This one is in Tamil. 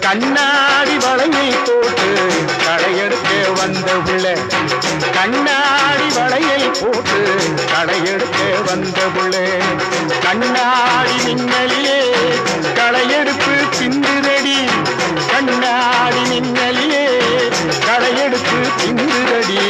கண்ணாடி வளையில் போட்டு களையெடுக்க வந்த புள்ள கண்ணாடி வளையில் போட்டு களையெடுக்க வந்த புள்ள கண்ணாடி மின்னலிலே களையெடுப்பு பிந்துதடி கண்ணாடி மின்னலிலே களையெடுப்பு பிந்துதடி